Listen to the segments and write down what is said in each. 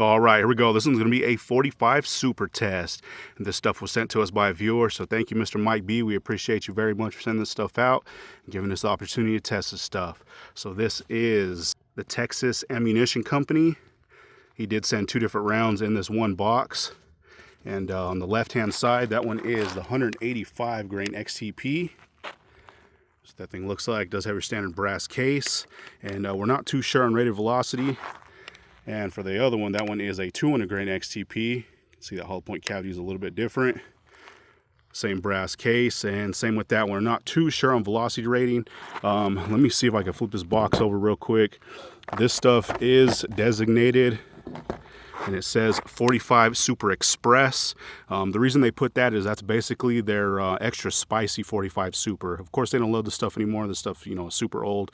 All right, here we go. This one's going to be a 45 super test. And this stuff was sent to us by a viewer. So thank you, Mr. Mike B. We appreciate you very much for sending this stuff out and giving us the opportunity to test this stuff. So this is the Texas Ammunition Company. He did send 2 different rounds in this one box. And on the left-hand side, that one is the 185 grain XTP. So that thing looks like. Does have your standard brass case. And we're not too sure on rated velocity. And for the other one, that one is a 200 grain XTP. You can see that hollow point cavity is a little bit different. Same brass case, and same with that one. We're not too sure on velocity rating. Let me see if I can flip this box over real quick. This stuff is designated, and it says 45 Super Express. The reason they put that is that's basically their extra spicy 45 Super. Of course, they don't load the stuff anymore. The stuff, you know, is super old.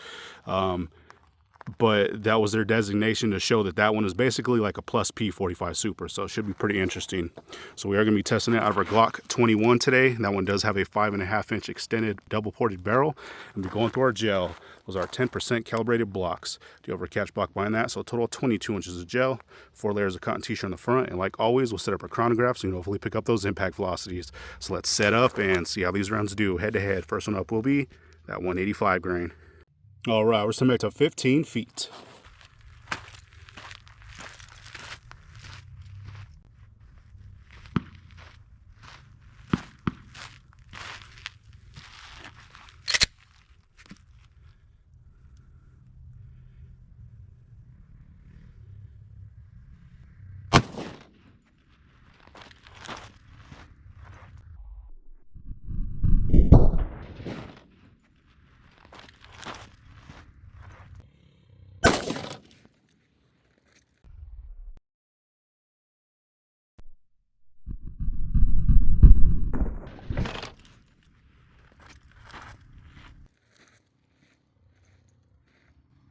But that was their designation to show that that one is basically like a plus P 45 Super, so it should be pretty interesting. So we are going to be testing it out of our Glock 21 today. That one does have a 5.5 inch extended double ported barrel, and we're going through our gel. Those are 10% calibrated blocks. Do you have a catch block behind that? So a total of 22 inches of gel, 4 layers of cotton t-shirt on the front, and like always, we'll set up our chronograph so you can hopefully pick up those impact velocities. So let's set up and see how these rounds do head to head. First one up will be that 185 grain. All right, we're setting back to 15 feet.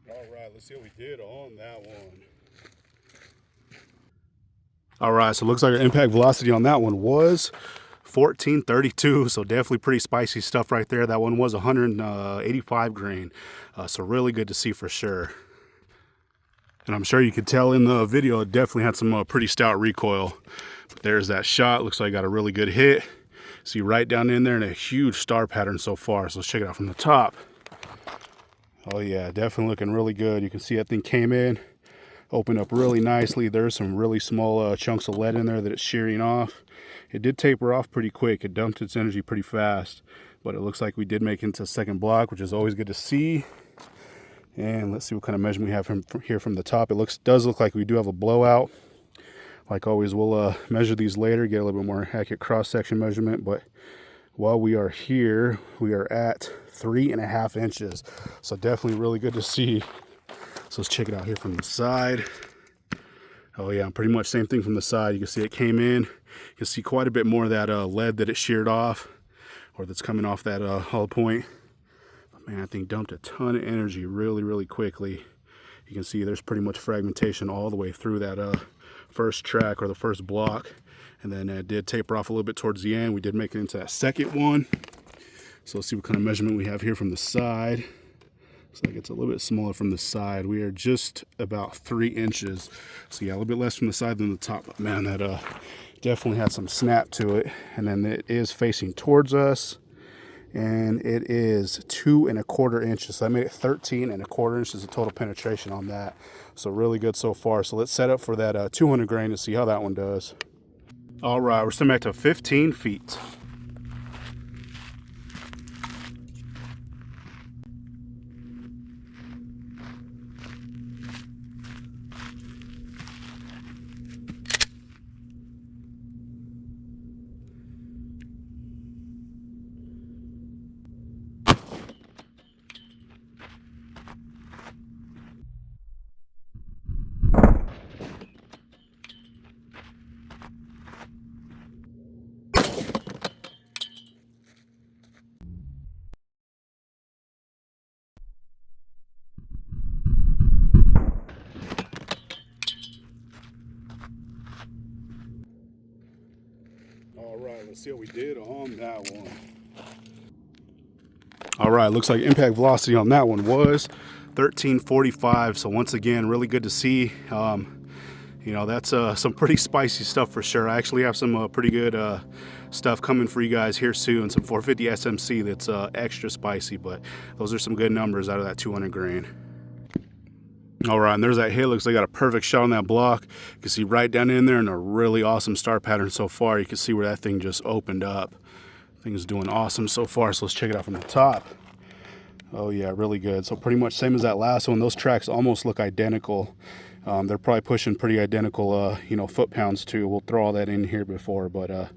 All right, let's see what we did on that one. All right, so it looks like our impact velocity on that one was 1432, so definitely pretty spicy stuff right there. That one was 185 grain, so really good to see for sure. And I'm sure you could tell in the video, it definitely had some pretty stout recoil. But there's that shot. Looks like I got a really good hit. See right down in there, and a huge star pattern so far. So let's check it out from the top. Oh yeah, definitely looking really good. You can see that thing came in, opened up really nicely. There's some really small chunks of lead in there that it's shearing off. It did taper off pretty quick. It dumped its energy pretty fast, but it looks like we did make it into second block, which is always good to see. And let's see what kind of measurement we have from here from the top. It does look like we do have a blowout. Like always, we'll measure these later, get a little bit more accurate cross-section measurement. But while we are here, we are at 3.5 inches. So definitely really good to see. So let's check it out here from the side. Oh yeah, pretty much same thing from the side. You can see it came in. You can see quite a bit more of that lead that it sheared off, or that's coming off that hollow point. But man, that thing dumped a ton of energy really, really quickly. You can see there's pretty much fragmentation all the way through that first track or the first block. And then it did taper off a little bit towards the end. We did make it into that second one. So let's see what kind of measurement we have here from the side. Looks like it's a little bit smaller from the side. We are just about 3 inches. So yeah, a little bit less from the side than the top. But man, that definitely had some snap to it. And then it is facing towards us. And it is 2.25 inches. So I made it 13.25 inches of total penetration on that. So really good so far. So let's set up for that 200 grain to see how that one does. All right, we're still back to 15 feet. All right, let's see what we did on that one. All right, looks like impact velocity on that one was 1345. So once again, really good to see. You know, that's some pretty spicy stuff for sure. I actually have some pretty good stuff coming for you guys here soon. Some 450 SMC that's extra spicy, but those are some good numbers out of that 200 grain. All right, and there's that hit. Looks like I got a perfect shot on that block. You can see right down in there, and a really awesome star pattern so far. You can see where that thing just opened up. Thing's doing awesome so far, so let's check it out from the top. Oh yeah, really good. So pretty much same as that last one. Those tracks almost look identical. They're probably pushing pretty identical, you know, foot-pounds too. We'll throw all that in here before, but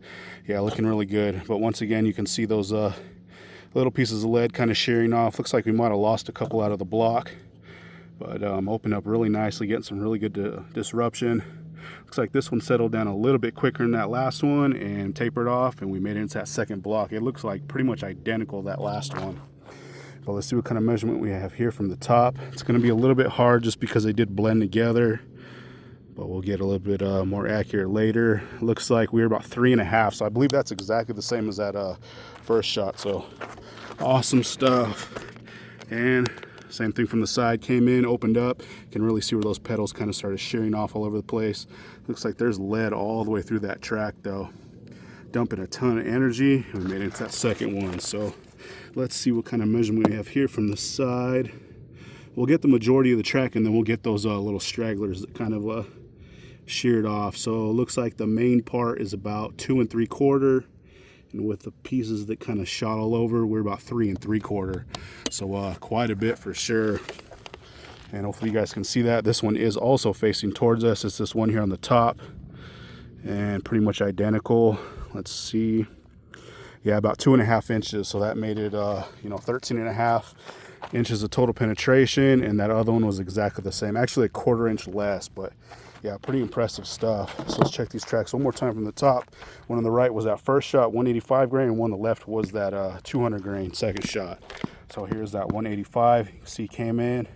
yeah, looking really good. But once again, you can see those little pieces of lead kind of shearing off. Looks like we might have lost a couple out of the block, but opened up really nicely, getting some really good disruption. Looks like this one settled down a little bit quicker than that last one and tapered off, and we made it into that second block. It looks like pretty much identical to that last one. But let's see what kind of measurement we have here from the top. It's going to be a little bit hard just because they did blend together, but we'll get a little bit more accurate later. Looks like we were about 3.5, so I believe that's exactly the same as that first shot. So awesome stuff. And same thing from the side, came in, opened up. You can really see where those petals kind of started shearing off all over the place. Looks like there's lead all the way through that track though. Dumping a ton of energy, and we made it into that second one. So let's see what kind of measurement we have here from the side. We'll get the majority of the track, and then we'll get those little stragglers that kind of sheared off. So it looks like the main part is about 2 3/4, and with the pieces that kind of shot all over, we're about 3 3/4. So quite a bit for sure. And hopefully you guys can see that. This one is also facing towards us. It's this one here on the top, and pretty much identical. Let's see. Yeah, about 2.5 inches. So that made it, you know, 13.5 inches of total penetration, and that other one was exactly the same. Actually, a 1/4 inch less, but yeah, pretty impressive stuff. So let's check these tracks one more time from the top. One on the right was that first shot, 185 grain, and one on the left was that 200 grain second shot. So here's that 185. You can see came in,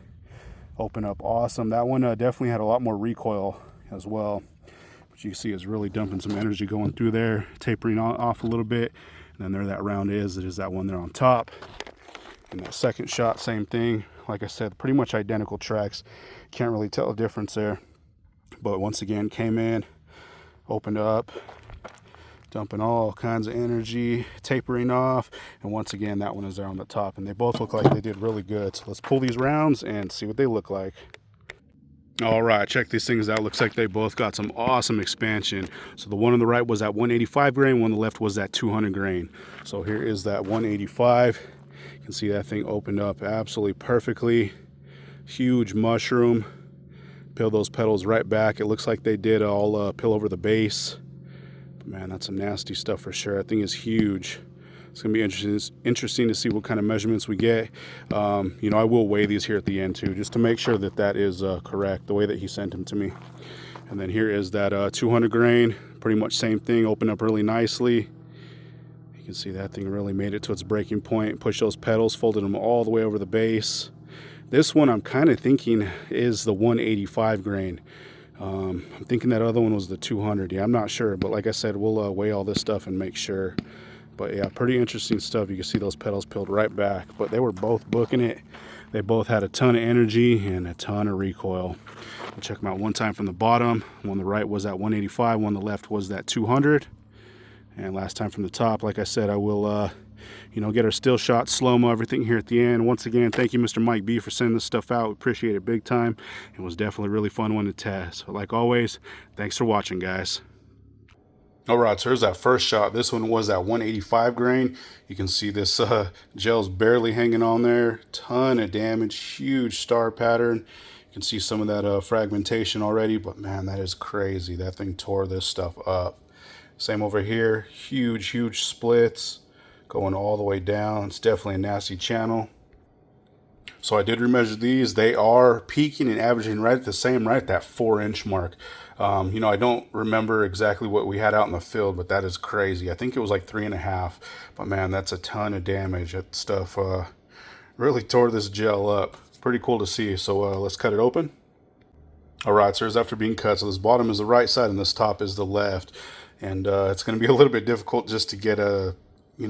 open up awesome. That one definitely had a lot more recoil as well. But you can see it's really dumping some energy going through there, tapering off a little bit. And then there that round is. It is that one there on top. And that second shot, same thing. Like I said, pretty much identical tracks. Can't really tell a difference there. But once again, came in, opened up, dumping all kinds of energy, tapering off. And once again, that one is there on the top. And they both look like they did really good. So let's pull these rounds and see what they look like. All right, check these things out. Looks like they both got some awesome expansion. So the one on the right was at 185 grain, one on the left was at 200 grain. So here is that 185. You can see that thing opened up absolutely perfectly. Huge mushroom. Peel those petals right back. It looks like they did all peel over the base. But man, that's some nasty stuff for sure. That thing is huge. It's going to be interesting to see what kind of measurements we get. You know, I will weigh these here at the end too, just to make sure that that is correct, the way that he sent them to me. And then here is that 200 grain, pretty much same thing, opened up really nicely. You can see that thing really made it to its breaking point. Push those petals, folded them all the way over the base. This one I'm kind of thinking is the 185 grain. I'm thinking that other one was the 200. Yeah, I'm not sure, but like I said, we'll weigh all this stuff and make sure. But yeah, pretty interesting stuff. You can see those petals peeled right back, but they were both booking it. They both had a ton of energy and a ton of recoil. We'll check them out one time from the bottom. One on the right was at 185, one on the left was that 200. And last time from the top, like I said, I will, you know, get our still shot, slow-mo, everything here at the end. Once again, thank you, Mr. Mike B, for sending this stuff out. We appreciate it big time. It was definitely a really fun one to test. But like always, thanks for watching, guys. All right, so here's that first shot. This one was at 185 grain. You can see this gel's barely hanging on there. Ton of damage, huge star pattern. You can see some of that fragmentation already, but man, that is crazy. That thing tore this stuff up. Same over here, huge splits going all the way down. It's definitely a nasty channel. So I did remeasure these. They are peaking and averaging right at the same, right at that 4-inch mark. You know, I don't remember exactly what we had out in the field, but that is crazy. I think it was like 3.5, but man, that's a ton of damage. That stuff really tore this gel up. Pretty cool to see. So let's cut it open. All right, so here's after being cut. So this bottom is the right side and this top is the left. And it's going to be a little bit difficult just to get a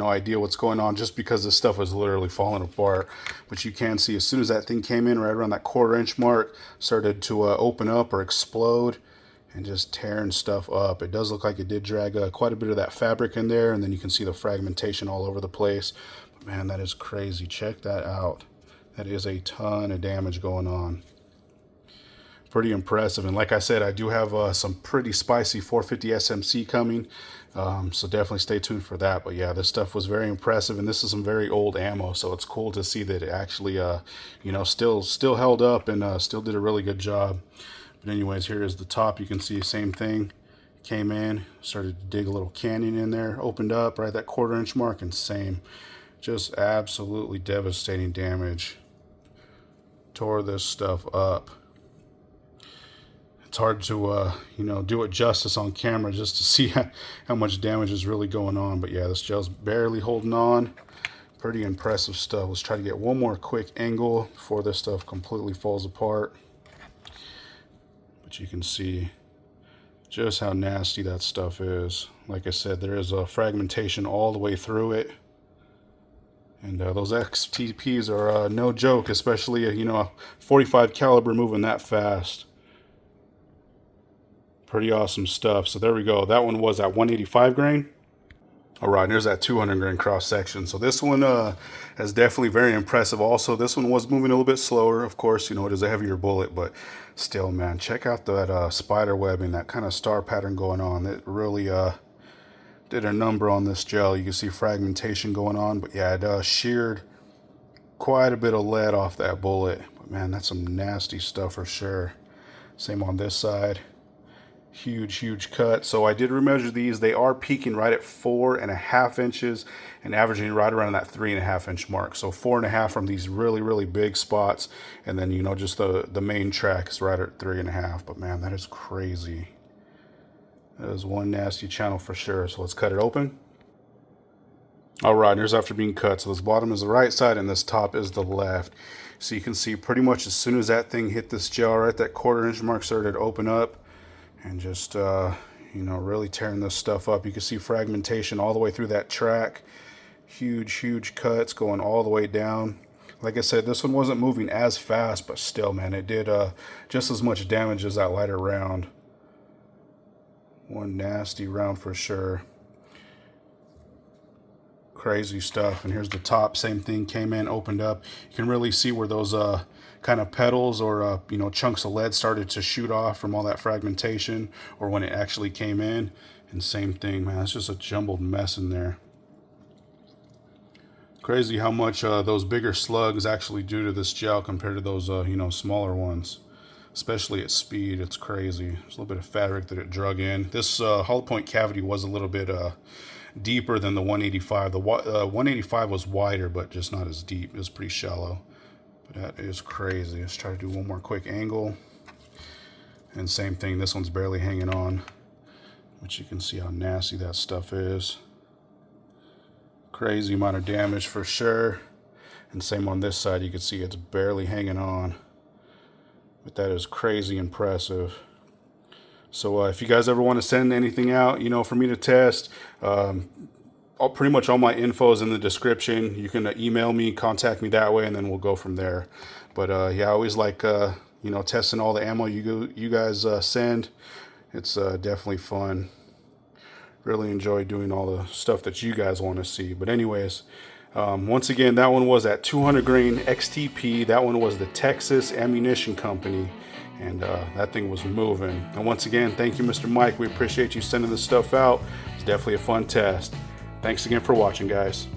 idea what's going on, just because this stuff was literally falling apart. But you can see as soon as that thing came in right around that 1/4 inch mark, started to open up or explode. and just tearing stuff up. It does look like it did drag quite a bit of that fabric in there, and then you can see the fragmentation all over the place. But man, that is crazy. Check that out. That is a ton of damage going on. Pretty impressive. And like I said, I do have some pretty spicy 450 SMC coming, so definitely stay tuned for that. But yeah, this stuff was very impressive, and this is some very old ammo, so it's cool to see that it actually you know, still held up and still did a really good job. But anyways, here is the top. You can see the same thing. Came in, started to dig a little canyon in there, opened up right at that 1/4 inch mark, and same. Just absolutely devastating damage. Tore this stuff up. It's hard to you know, do it justice on camera just to see how much damage is really going on. But yeah, this gel's barely holding on. Pretty impressive stuff. Let's try to get one more quick angle before this stuff completely falls apart. But you can see just how nasty that stuff is. Like I said, there is a fragmentation all the way through it. And those XTPs are no joke, especially you know, a 45 caliber moving that fast. Pretty awesome stuff. So there we go. That one was at 185 grain. All right, there's that 200 grain cross section. So this one is definitely very impressive. Also, this one was moving a little bit slower. Of course, you know, it is a heavier bullet, but still, man, check out that spider webbing, that kind of star pattern going on. It really did a number on this gel. You can see fragmentation going on, but yeah, it sheared quite a bit of lead off that bullet. But man, that's some nasty stuff for sure. Same on this side. Huge cut. So I did remeasure these. They are peaking right at 4.5 inches and averaging right around that 3.5 inch mark. So 4.5 from these really big spots, and then, you know, just the main track is right at 3.5. But man, that is crazy. That is one nasty channel for sure. So let's cut it open. All right, here's after being cut. So this bottom is the right side and this top is the left. So you can see pretty much as soon as that thing hit this gel right at that 1/4 inch mark, started to open up. And just, you know, really tearing this stuff up. You can see fragmentation all the way through that track. Huge cuts going all the way down. Like I said, this one wasn't moving as fast, but still, man, it did just as much damage as that lighter round. One nasty round for sure. Crazy stuff. And here's the top. Same thing, came in, opened up. You can really see where those kind of petals or you know, chunks of lead started to shoot off from all that fragmentation, or when it actually came in. And same thing, man, it's just a jumbled mess in there. Crazy how much those bigger slugs actually do to this gel compared to those you know, smaller ones, especially at speed. It's crazy. There's a little bit of fabric that it drug in. This hollow point cavity was a little bit deeper than the 185. The 185 was wider, but just not as deep. It was pretty shallow. But that is crazy. Let's try to do one more quick angle. And same thing, this one's barely hanging on. But you can see how nasty that stuff is. Crazy amount of damage for sure. And same on this side, you can see it's barely hanging on. But that is crazy impressive. So if you guys ever want to send anything out, you know, for me to test, pretty much all my info is in the description. You can email me, contact me that way, and then we'll go from there. But yeah, I always like you know, testing all the ammo you guys send. It's definitely fun. Really enjoy doing all the stuff that you guys want to see. But anyways, once again, that one was at 200 grain XTP. That one was the Texas Ammunition Company. And that thing was moving. And once again, thank you, Mr. Mike. We appreciate you sending this stuff out. It's definitely a fun test. Thanks again for watching, guys.